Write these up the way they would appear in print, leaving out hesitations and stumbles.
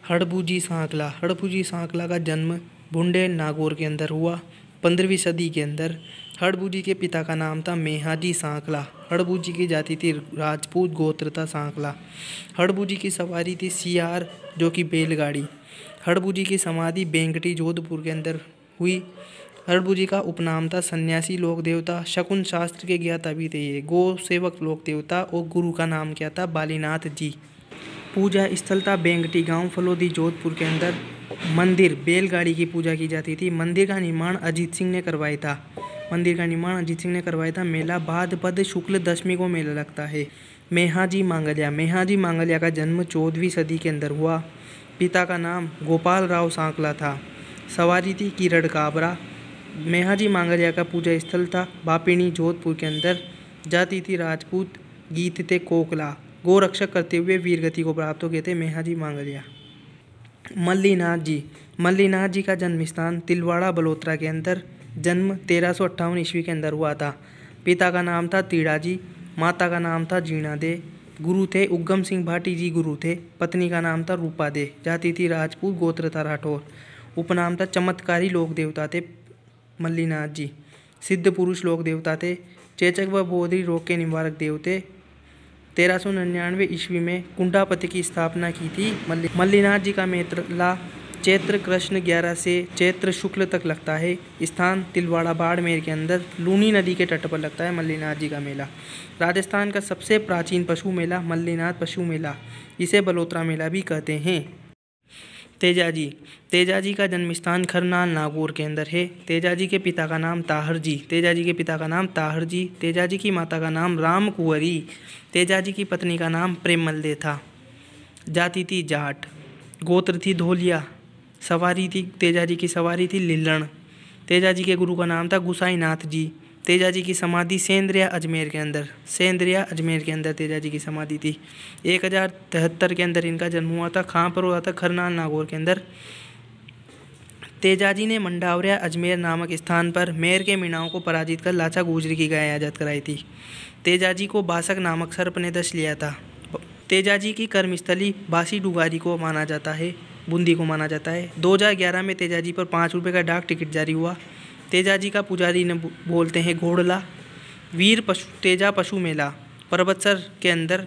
हड़बूजी सांकला। हड़बूजी सांकला का जन्म बुंडे नागौर के अंदर हुआ 15वीं सदी के अंदर। हड़बूजी के पिता का नाम था मेहाजी सांकला। हड़बूजी की जाति थी राजपूत, गोत्र था सांकला। हड़बूजी की सवारी थी सियार जो कि बैलगाड़ी। हड़बूजी की समाधि बेंगटी जोधपुर के अंदर हुई। हड़बूजी का उपनाम था सन्यासी लोक देवता। शकुन शास्त्र के ज्ञाता भी थे ये। गौ सेवक लोक देवता और गुरु का नाम क्या था? बालीनाथ जी। पूजा स्थल था बेंगटी गांव फलोदी जोधपुर के अंदर। मंदिर बैलगाड़ी की पूजा की जाती थी। मंदिर का निर्माण अजीत सिंह ने करवाया था। मेला भाद्रपद शुक्ल दशमी को मेला लगता है। मेहाजी मांगलिया का जन्म 14वीं सदी के अंदर हुआ। पिता का नाम गोपाल राव सांकला था। सवारी थी किरण काबरा। मेहाजी मांगलिया का पूजा स्थल था बापिनी जोधपुर के अंदर। जाति थी राजपूत। गीत थे कोकला। गो रक्षक करते हुए वीर गति को प्राप्त हो गए थे मेहाजी मांगलिया। मल्लीनाथ जी का जन्म स्थान तिलवाड़ा बलोत्रा के अंदर। जन्म 1358 ईस्वी के अंदर हुआ था। पिता का नाम था तीड़ाजी। माता का नाम था जीणा दे। गुरु थे उग्गम सिंह भाटी जी गुरु थे। पत्नी का नाम था रूपा दे। जाति थी राजपूत, गोत्र था राठौर। उपनाम था चमत्कारी लोक देवता थे मल्लीनाथ जी। सिद्ध पुरुष लोक देवता थे। चेचक व बोधरी रोग के निवारक देव थे। 1399 ईस्वी में कुंडापति की स्थापना की थी। मल्लीनाथ जी का मेला चैत्र कृष्ण 11 से चैत्र शुक्ल तक लगता है। स्थान तिलवाड़ा बाड़मेर के अंदर लूनी नदी के तट पर लगता है मल्लीनाथ जी का मेला। राजस्थान का सबसे प्राचीन पशु मेला मल्लीनाथ पशु मेला, इसे बलोत्रा मेला भी कहते हैं। तेजाजी का जन्म स्थान खरनाल नागौर के अंदर है। तेजाजी के पिता का नाम ताहर जी। तेजाजी की माता का नाम राम कुंवरी। तेजाजी की पत्नी का नाम प्रेमल दे था। जाति थी जाट। गोत्र थी धोलिया। तेजाजी की सवारी थी लिल्लण। तेजाजी के गुरु का नाम था गुसाईनाथ जी। तेजाजी की समाधि सेंद्रिया अजमेर के अंदर तेजाजी की समाधि थी। 1073 के अंदर इनका जन्म हुआ था। कहाँ पर हुआ था? खरनाल नागौर के अंदर। तेजाजी ने मंडावरिया अजमेर नामक स्थान पर मेर के मीणाओं को पराजित कर लाचा गुजरी की गाय आजाद कराई थी। तेजाजी को बासक नामक सर्प ने दस लिया था। तेजाजी की कर्मस्थली बासी डुगारी को माना जाता है, बूंदी को माना जाता है। 2011 में तेजाजी पर 5 रुपये का डाक टिकट जारी हुआ। तेजाजी का पुजारी ने बोलते हैं घोड़ला। तेजा पशु मेला पर्वतसर के अंदर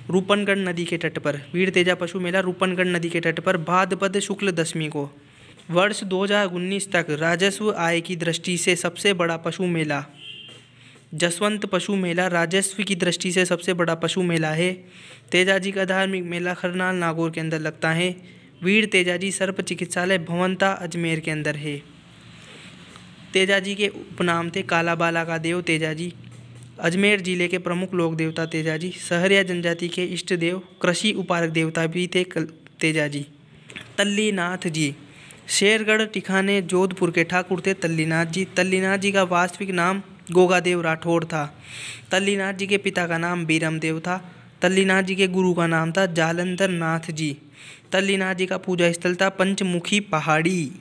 रूपनगढ़ नदी के तट पर। वीर तेजा पशु मेला रूपनगढ़ नदी के तट पर भाद्रपद शुक्ल दशमी को। वर्ष 2019 तक राजस्व आय की दृष्टि से सबसे बड़ा पशु मेला जसवंत पशु मेला राजस्व की दृष्टि से सबसे बड़ा पशु मेला है। तेजाजी का धार्मिक मेला खरनाल नागौर के अंदर लगता है। वीर तेजाजी सर्प चिकित्सालय भवंता अजमेर के अंदर है। तेजाजी के उपनाम थे काला बाला का देव तेजाजी। अजमेर जिले के प्रमुख लोक देवता तेजाजी। सहरिया जनजाति के इष्ट देव कृषि उपारक देवता भी थे तेजाजी। तल्लीनाथ जी शेरगढ़ टिकाने जोधपुर के ठाकुर थे तल्लीनाथ जी का वास्तविक नाम गोगादेव राठौड़ था। तल्लीनाथ जी के पिता का नाम बीरम देव था। तल्लीनाथ जी के गुरु का नाम था जालंधर नाथ जी। तल्लीनाथ जी का पूजा स्थल था पंचमुखी पहाड़ी।